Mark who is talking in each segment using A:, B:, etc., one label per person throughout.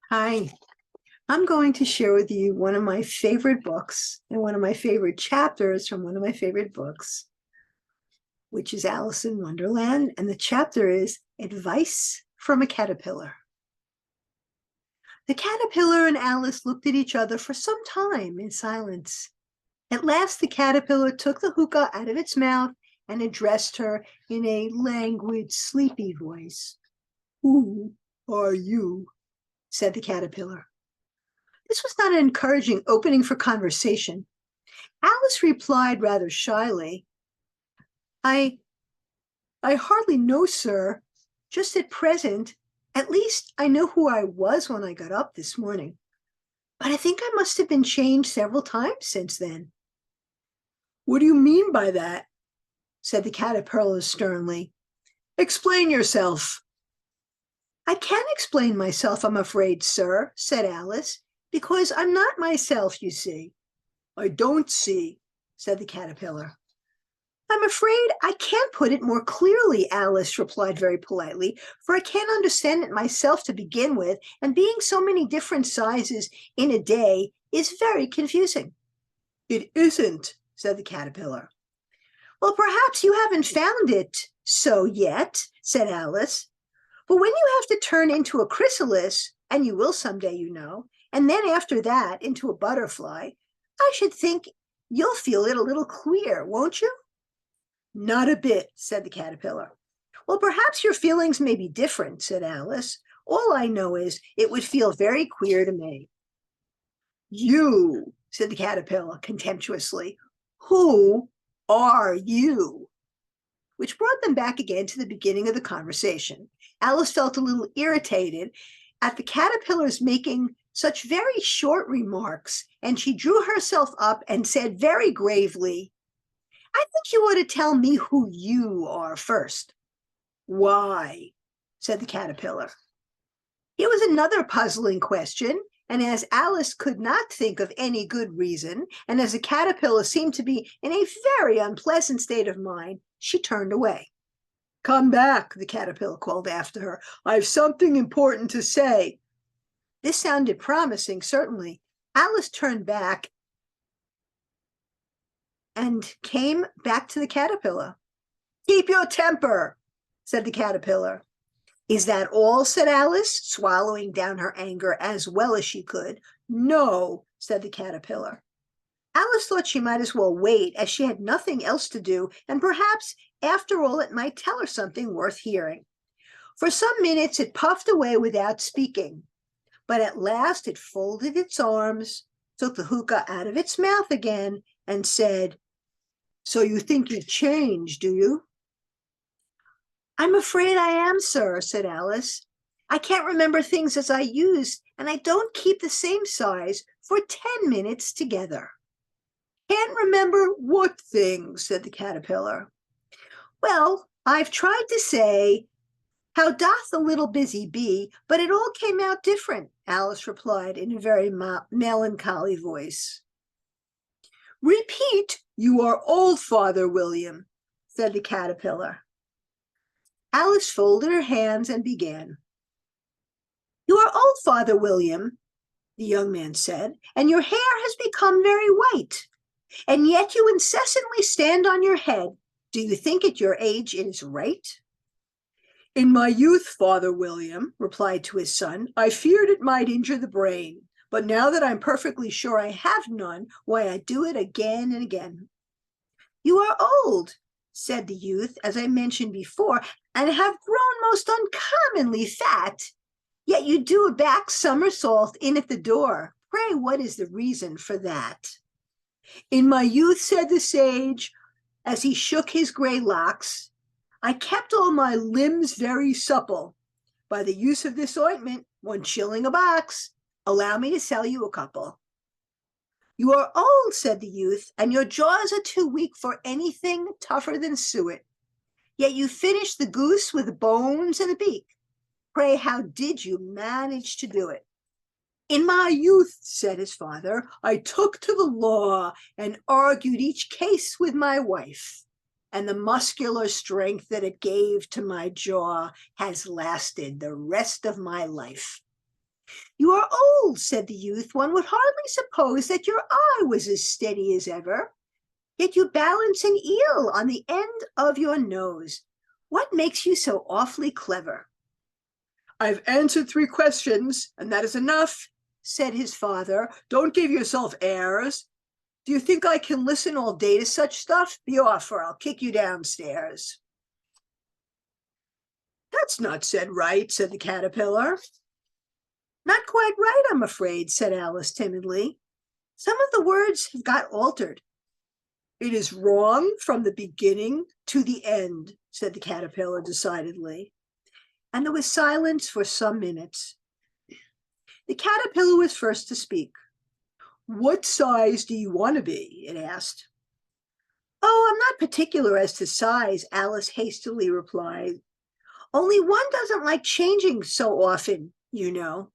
A: Hi, I'm going to share with you one of my favorite books and one of my favorite chapters from one of my favorite books, which is Alice in Wonderland. And the chapter is Advice from a Caterpillar. The caterpillar and Alice looked at each other for some time in silence. At last, the caterpillar took the hookah out of its mouth and addressed her in a languid, sleepy voice. "Who are you?" said the caterpillar. This was not an encouraging opening for conversation. Alice replied rather shyly, I hardly know, sir. Just at present, at least I know who I was when I got up this morning. But I think I must have been changed several times since then." "What do you mean by that?" said the caterpillar sternly. "Explain yourself." "I can't explain myself, I'm afraid, sir," said Alice, "because I'm not myself, you see." "I don't see," said the caterpillar. "I'm afraid I can't put it more clearly," Alice replied very politely, "for I can't understand it myself to begin with, and being so many different sizes in a day is very confusing." "It isn't," said the caterpillar. "Well, perhaps you haven't found it so yet," said Alice. "But when you have to turn into a chrysalis, and you will someday, you know, and then after that into a butterfly, I should think you'll feel it a little queer, won't you?" "Not a bit," said the caterpillar. "Well, perhaps your feelings may be different," said Alice. "All I know is it would feel very queer to me." "You," said the caterpillar contemptuously. "Who are you?" Which brought them back again to the beginning of the conversation. Alice felt a little irritated at the caterpillar's making such very short remarks, and she drew herself up and said very gravely, "I think you ought to tell me who you are first." "Why?" said the caterpillar. It was another puzzling question, and as Alice could not think of any good reason, and as the caterpillar seemed to be in a very unpleasant state of mind, she turned away. "Come back," the caterpillar called after her. "I've something important to say." This sounded promising, certainly. Alice turned back and came back to the caterpillar. "Keep your temper," said the caterpillar. "Is that all?" said Alice, swallowing down her anger as well as she could. "No," said the caterpillar. Alice thought she might as well wait, as she had nothing else to do, and perhaps, after all, it might tell her something worth hearing. For some minutes it puffed away without speaking, but at last it folded its arms, took the hookah out of its mouth again, and said, "So you think you've changed, do you?" "I'm afraid I am, sir," said Alice. "I can't remember things as I used, and I don't keep the same size for 10 minutes together." "Can't remember what things?" said the caterpillar. "Well, I've tried to say, 'How doth the little busy bee?' but it all came out different," Alice replied in a very melancholy voice. "Repeat, 'You are old, Father William,'" said the caterpillar. Alice folded her hands and began. "You are old, Father William," the young man said, "and your hair has become very white, and yet you incessantly stand on your head. Do you think at your age it is right?" "In my youth, Father William," replied to his son, "I feared it might injure the brain, but now that I'm perfectly sure I have none, why, I do it again and again." "You are old," said the youth, "as I mentioned before, and have grown most uncommonly fat. Yet you do a back somersault in at the door. Pray, what is the reason for that?" "In my youth," said the sage, as he shook his gray locks, "I kept all my limbs very supple. By the use of this ointment, 1 shilling a box. Allow me to sell you a couple." "You are old," said the youth, "and your jaws are too weak for anything tougher than suet. Yet you finished the goose with the bones and the beak. Pray, how did you manage to do it?" "In my youth," said his father, "I took to the law and argued each case with my wife, and the muscular strength that it gave to my jaw has lasted the rest of my life." You are old, said the youth. One would hardly suppose that your eye was as steady as ever. Yet you balance an eel on the end of your nose. What makes you so awfully clever? I've answered 3 questions, and that is enough, said his father. Don't give yourself airs. Do you think I can listen all day to such stuff? Be off, or I'll kick you downstairs. That's not said right, said the caterpillar. Not quite right, I'm afraid, said Alice timidly. Some of the words have got altered. It is wrong from the beginning to the end, said the caterpillar decidedly. And there was silence for some minutes. The caterpillar was first to speak. What size do you want to be? It asked. Oh, I'm not particular as to size, Alice hastily replied. Only one doesn't like changing so often, you know.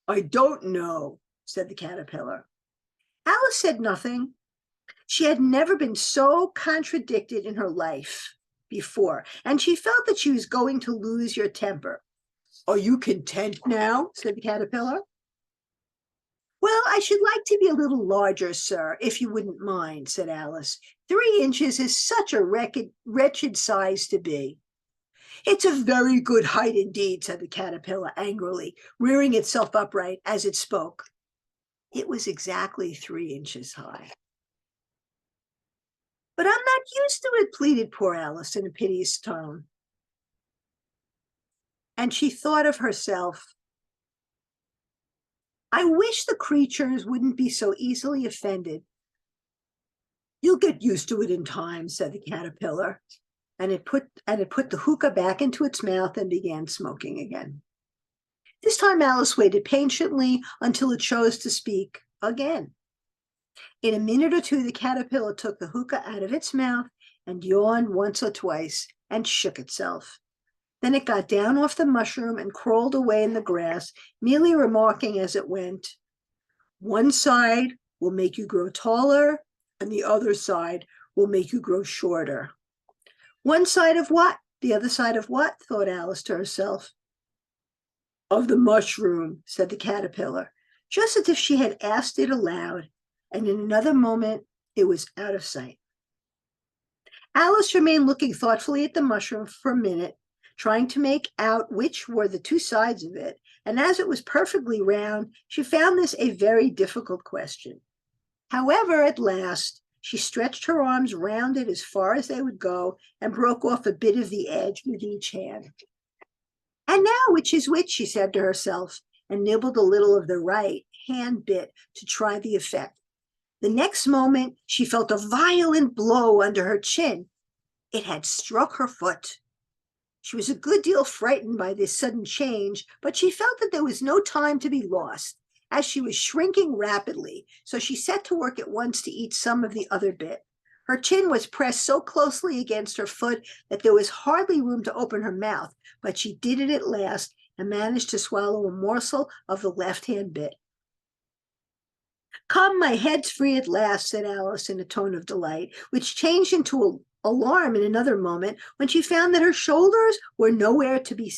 A: I don't know, said the caterpillar. Alice said nothing. She had never been so contradicted in her life before, and she felt that she was going to lose your temper. Are you content now? Said the caterpillar. Well, I should like to be a little larger, sir, if you wouldn't mind, said Alice. 3 inches is such a wretched size to be. It's a very good height indeed, said the caterpillar angrily, rearing itself upright as it spoke. It was exactly 3 inches high. But I'm not used to it, pleaded poor Alice in a piteous tone. And she thought of herself. I wish the creatures wouldn't be so easily offended. You'll get used to it in time, said the caterpillar, and it put the hookah back into its mouth and began smoking again. This time Alice waited patiently until it chose to speak again. In a minute or two, the caterpillar took the hookah out of its mouth and yawned once or twice and shook itself. Then it got down off the mushroom and crawled away in the grass, merely remarking as it went, one side will make you grow taller, and the other side will make you grow shorter. One side of what? The other side of what? Thought Alice to herself. Of the mushroom, said the caterpillar, just as if she had asked it aloud, and in another moment it was out of sight. Alice remained looking thoughtfully at the mushroom for a minute, trying to make out which were the 2 sides of it, and as it was perfectly round, she found this a very difficult question. However, at last, she stretched her arms round it as far as they would go and broke off a bit of the edge with each hand. And now, which is which, she said to herself, and nibbled a little of the right hand bit to try the effect. The next moment, she felt a violent blow under her chin. It had struck her foot. She was a good deal frightened by this sudden change, but she felt that there was no time to be lost, as she was shrinking rapidly, so she set to work at once to eat some of the other bit. Her chin was pressed so closely against her foot that there was hardly room to open her mouth, but she did it at last and managed to swallow a morsel of the left-hand bit. Come, my head's free at last, said Alice in a tone of delight, which changed into alarm in another moment when she found that her shoulders were nowhere to be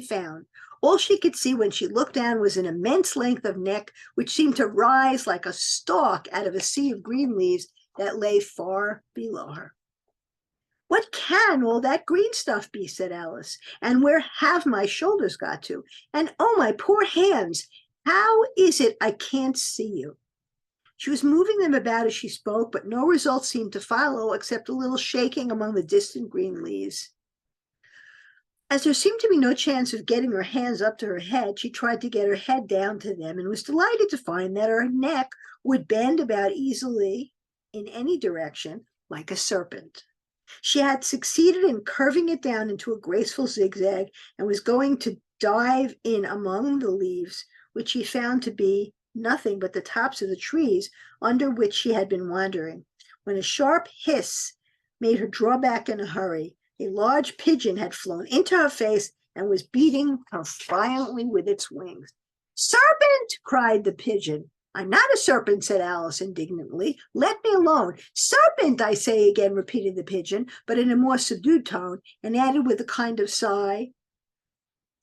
A: found. All she could see when she looked down was an immense length of neck, which seemed to rise like a stalk out of a sea of green leaves that lay far below her. What can all that green stuff be, said Alice, and where have my shoulders got to? And oh, my poor hands, how is it I can't see you? She was moving them about as she spoke, but no result seemed to follow except a little shaking among the distant green leaves. As there seemed to be no chance of getting her hands up to her head, she tried to get her head down to them and was delighted to find that her neck would bend about easily in any direction like a serpent. She had succeeded in curving it down into a graceful zigzag and was going to dive in among the leaves, which she found to be nothing but the tops of the trees under which she had been wandering, when a sharp hiss made her draw back in a hurry. A large pigeon had flown into her face and was beating her violently with its wings. Serpent! Cried the pigeon. I'm not a serpent, said Alice indignantly. Let me alone. Serpent, I say again, repeated the pigeon, but in a more subdued tone, and added with a kind of sigh,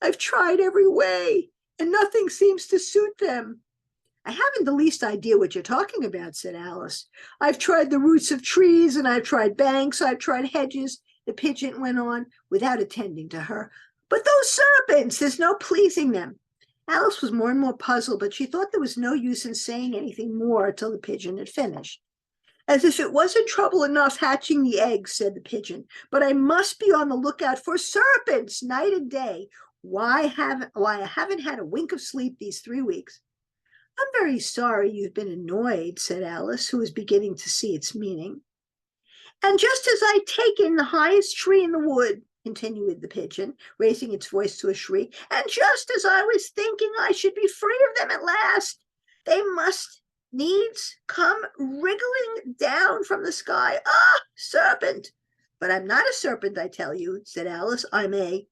A: I've tried every way, and nothing seems to suit them. I haven't the least idea what you're talking about, said Alice. I've tried the roots of trees, and I've tried banks, I've tried hedges, the pigeon went on, without attending to her. But those serpents, there's no pleasing them. Alice was more and more puzzled, but she thought there was no use in saying anything more till the pigeon had finished. As if it wasn't trouble enough hatching the eggs, said the pigeon, but I must be on the lookout for serpents night and day. Why I haven't had a wink of sleep these 3 weeks. I'm very sorry you've been annoyed, said Alice, who was beginning to see its meaning. And just as I'd taken the highest tree in the wood, continued the pigeon, raising its voice to a shriek, and just as I was thinking I should be free of them at last, they must needs come wriggling down from the sky. Ah, serpent! But I'm not a serpent, I tell you, said Alice. I'm a...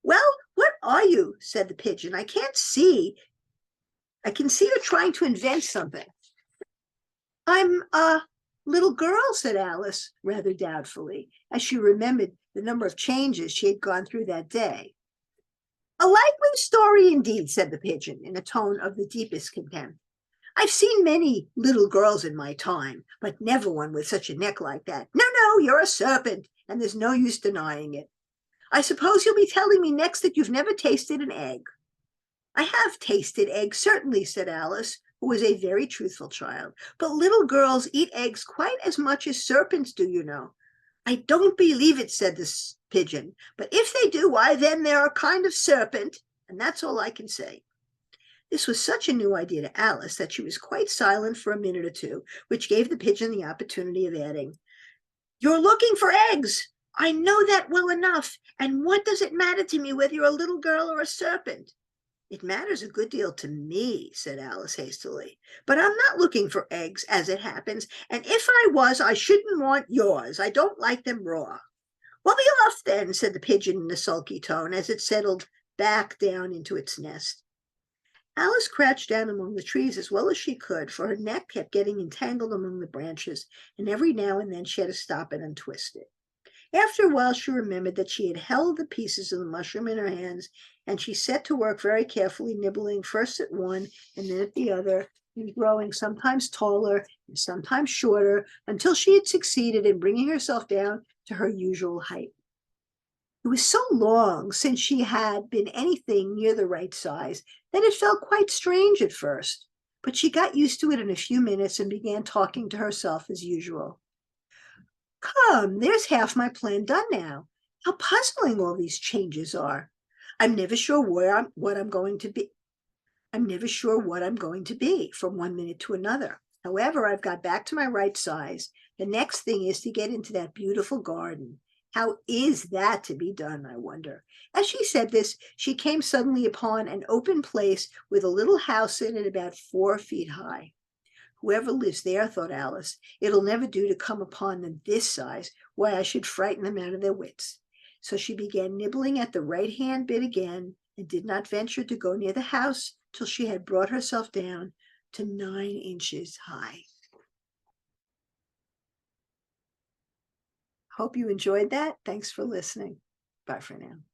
A: Well, what are you? Said the pigeon. I can't see. I can see you're trying to invent something. I'm a little girl, said Alice, rather doubtfully, as she remembered the number of changes she had gone through that day. A likely story indeed, said the pigeon, in a tone of the deepest contempt. I've seen many little girls in my time, but never one with such a neck like that. No, no, you're a serpent, and there's no use denying it. I suppose you'll be telling me next that you've never tasted an egg. I have tasted eggs, certainly, said Alice, who was a very truthful child. But little girls eat eggs quite as much as serpents do, you know. I don't believe it, said the pigeon. But if they do, why, then they're a kind of serpent, and that's all I can say. This was such a new idea to Alice that she was quite silent for a minute or two, which gave the pigeon the opportunity of adding, You're looking for eggs. I know that well enough. And what does it matter to me whether you're a little girl or a serpent? It matters a good deal to me, said Alice hastily. But I'm not looking for eggs, as it happens, and if I was, I shouldn't want yours. I don't like them raw. Well, be off then, said the pigeon in a sulky tone, as it settled back down into its nest. Alice crouched down among the trees as well as she could, for her neck kept getting entangled among the branches, and every now and then she had to stop and untwist it. After a while she remembered that she had held the pieces of the mushroom in her hands, and she set to work very carefully, nibbling first at one and then at the other, and growing sometimes taller and sometimes shorter, until she had succeeded in bringing herself down to her usual height. It was so long since she had been anything near the right size that it felt quite strange at first, but she got used to it in a few minutes and began talking to herself as usual. Come, there's half my plan done now. How puzzling all these changes are. I'm never sure what I'm going to be. I'm never sure what I'm going to be from one minute to another. However, I've got back to my right size. The next thing is to get into that beautiful garden. How is that to be done, I wonder? As she said this, she came suddenly upon an open place with a little house in it about 4 feet high. Whoever lives there, thought Alice, it'll never do to come upon them this size. Why, I should frighten them out of their wits. So she began nibbling at the right-hand bit again, and did not venture to go near the house till she had brought herself down to 9 inches high. Hope you enjoyed that. Thanks for listening. Bye for now.